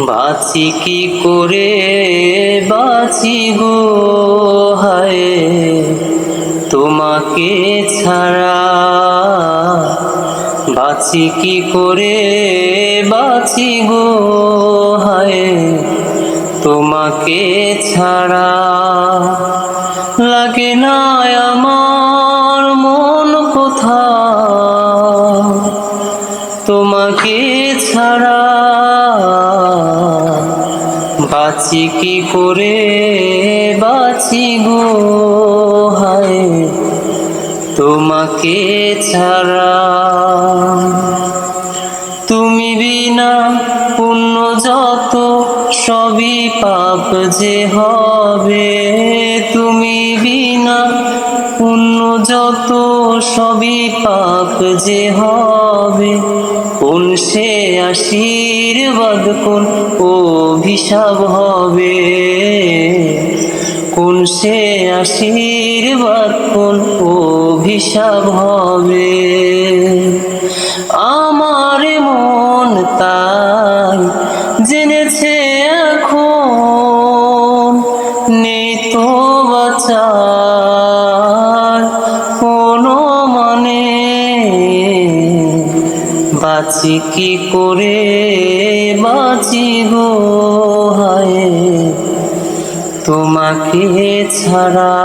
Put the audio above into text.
বাঁচি কি করে বাঁচি গো হায় তোমাকে ছাড়া, বাঁচি কি করে বাঁচি গো হায় তোমাকে ছাড়া। লাগে না আমার মন কোথাও তোমাকে ছাড়া, বাঁচি কি করে বাঁচি গো হায় তোমাকে ছাড়া। তুমি বিনা পুণ্য যত সবই পাপ যে হবে, তুমি বিনা পুণ্য যত সবই পাপ যে হবে। কোন সে আশীর্বাদ কোন অভিশাপ হবে, কোন সে আশীর্বাদ কোন অভিশাপ হবে। আমার মন তাই জেনেছে এখন, নেই তো বাঁচার কোনো মানে। বাঁচি কি করে বাঁচি গো হায় তোমাকে ছাড়া।